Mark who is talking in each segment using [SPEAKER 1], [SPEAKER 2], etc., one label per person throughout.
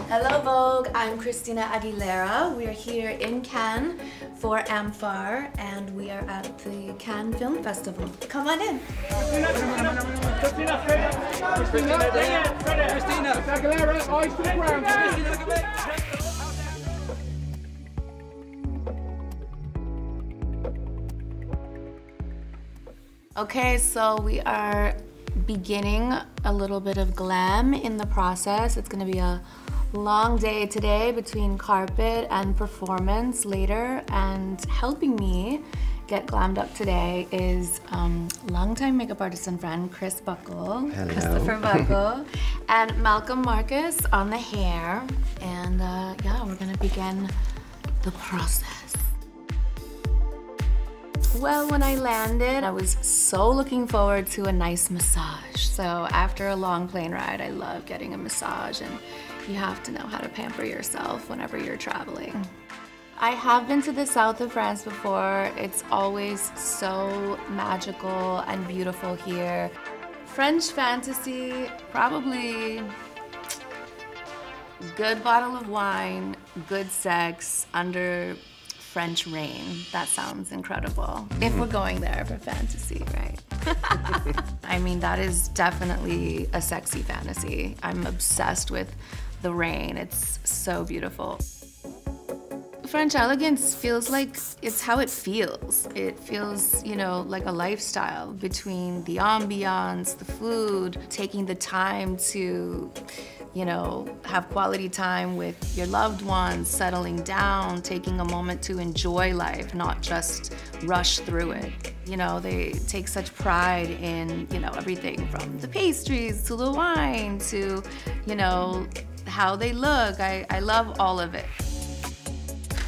[SPEAKER 1] Hello Vogue, I'm Christina Aguilera. We are here in Cannes for Amphar and we are at the Cannes Film Festival. Come on in.
[SPEAKER 2] Christina Aguilera, eyes to the ground.
[SPEAKER 1] Okay, so we are beginning a little bit of glam in the process. It's gonna be a long day today between carpet and performance later, and helping me get glammed up today is longtime makeup artist and friend Chris Buckle.
[SPEAKER 3] Hello.
[SPEAKER 1] Christopher Buckle, and Malcolm Marcus on the hair. And yeah, we're gonna begin the process. Well, when I landed, I was so looking forward to a nice massage. So after a long plane ride, I love getting a massage, and you have to know how to pamper yourself whenever you're traveling. I have been to the south of France before. It's always so magical and beautiful here. French fantasy, probably good bottle of wine, good sex, under French rain. That sounds incredible. If we're going there for fantasy, right? I mean, that is definitely a sexy fantasy. I'm obsessed with the rain. It's so beautiful. French elegance feels like it's how it feels. It feels, you know, like a lifestyle between the ambiance, the food, taking the time to, you know, have quality time with your loved ones, settling down, taking a moment to enjoy life, not just rush through it. You know, they take such pride in, you know, everything from the pastries to the wine to, you know, how they look. I love all of it.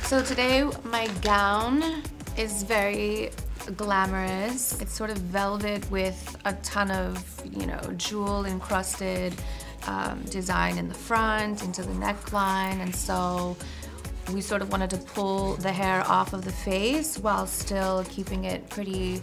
[SPEAKER 1] So today my gown is very glamorous. It's sort of velvet with a ton of, you know, jewel encrusted design in the front, into the neckline, and so we sort of wanted to pull the hair off of the face while still keeping it pretty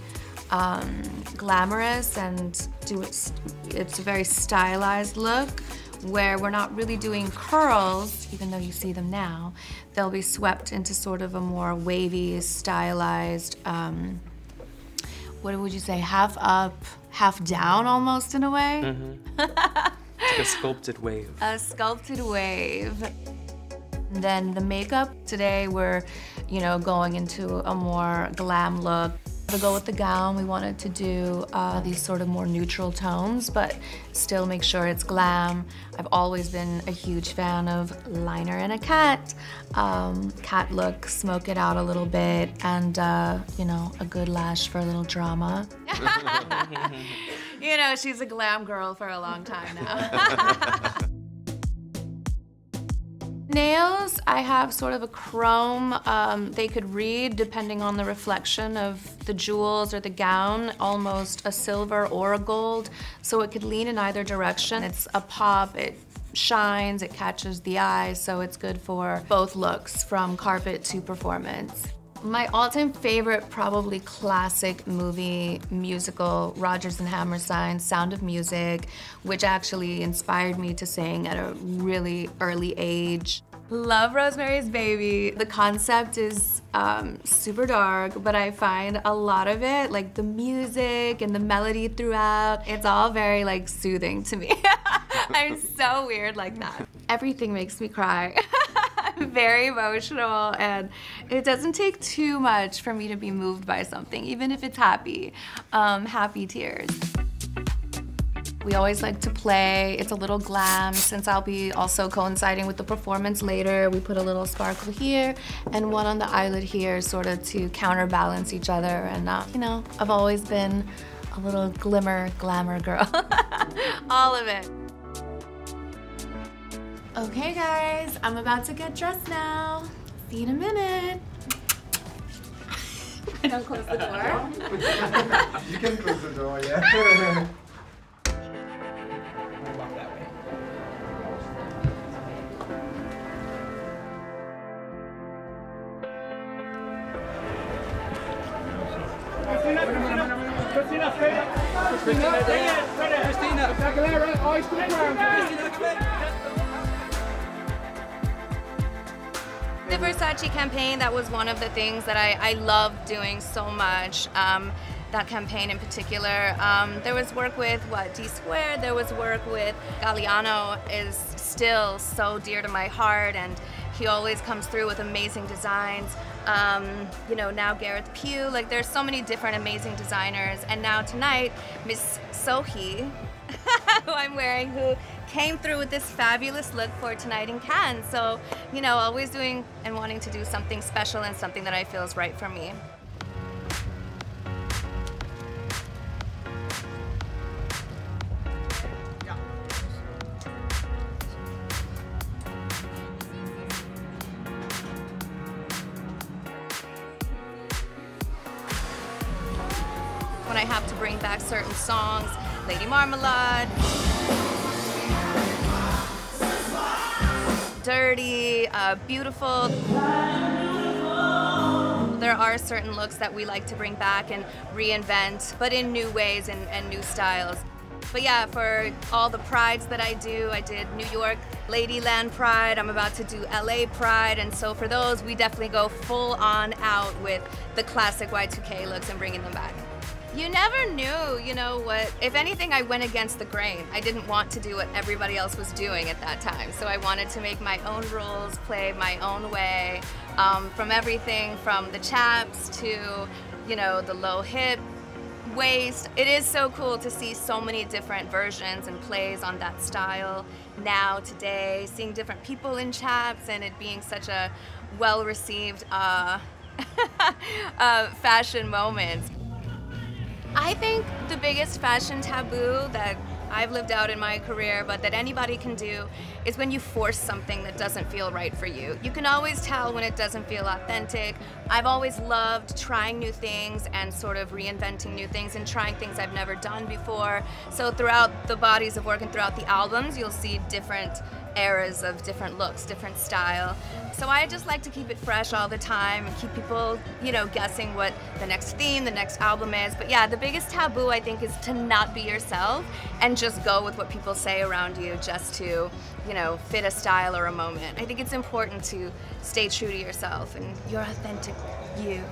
[SPEAKER 1] glamorous and it's a very stylized look where we're not really doing curls, even though you see them now. They'll be swept into sort of a more wavy, stylized, what would you say, half up, half down almost in a way?
[SPEAKER 3] Mm-hmm. Like a sculpted wave.
[SPEAKER 1] A sculpted wave. And then the makeup, today we're, you know, going into a more glam look. To go with the gown, we wanted to do these sort of more neutral tones, but still make sure it's glam. I've always been a huge fan of liner and a cat. Cat look, smoke it out a little bit, and you know, a good lash for a little drama. You know, she's a glam girl for a long time now. Nails, I have sort of a chrome. They could read, depending on the reflection of the jewels or the gown, almost a silver or a gold. So it could lean in either direction. It's a pop, it shines, it catches the eye, so it's good for both looks, from carpet to performance. My all-time favorite, probably classic movie musical, Rodgers and Hammerstein, Sound of Music, which actually inspired me to sing at a really early age. Love Rosemary's Baby. The concept is super dark, but I find a lot of it, like the music and the melody throughout, it's all very like soothing to me. I'm so weird like that. Everything makes me cry. I'm very emotional, and it doesn't take too much for me to be moved by something, even if it's happy. Happy tears. We always like to play. It's a little glam. Since I'll be also coinciding with the performance later, we put a little sparkle here and one on the eyelid here, sort of to counterbalance each other. And you know, I've always been a little glamour girl. All of it. Okay guys, I'm about to get dressed now. See you in a minute. I don't close the door.
[SPEAKER 4] You can close the door, yeah.
[SPEAKER 2] Christina Aguilera, eyes to the ground.
[SPEAKER 1] Versace campaign, that was one of the things that I loved doing so much. That campaign in particular. There was work with D Squared, there was work with Galliano, is still so dear to my heart, and he always comes through with amazing designs. You know, now Gareth Pugh, like there's so many different amazing designers, and now tonight, Miss Sohi, who I'm wearing, who came through with this fabulous look for tonight in Cannes. So, you know, always doing and wanting to do something special and something that I feel is right for me. When I have to bring back certain songs, Lady Marmalade, Dirty, Beautiful. There are certain looks that we like to bring back and reinvent, but in new ways and new styles. But yeah, for all the prides that I do, I did New York Ladyland Pride, I'm about to do LA Pride, and so for those, we definitely go full on out with the classic Y2K looks and bringing them back. You never knew, you know, what, if anything, I went against the grain. I didn't want to do what everybody else was doing at that time. So I wanted to make my own rules, play my own way, from everything from the chaps to, you know, the low hip, waist. It is so cool to see so many different versions and plays on that style now, today, seeing different people in chaps and it being such a well-received fashion moment. I think the biggest fashion taboo that I've lived out in my career, but that anybody can do, is when you force something that doesn't feel right for you. You can always tell when it doesn't feel authentic. I've always loved trying new things and sort of reinventing new things and trying things I've never done before. So throughout the bodies of work and throughout the albums, you'll see different eras of different looks, different style. So I just like to keep it fresh all the time and keep people, you know, guessing what the next theme, the next album is. But yeah, the biggest taboo I think is to not be yourself and just go with what people say around you just to, you know, fit a style or a moment. I think it's important to stay true to yourself and your authentic you.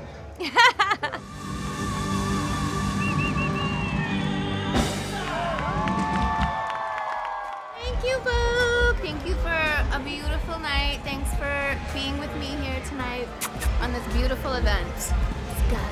[SPEAKER 1] Thank you, Vogue. Thank you for a beautiful night. Thanks for being with me here tonight on this beautiful event. Scala.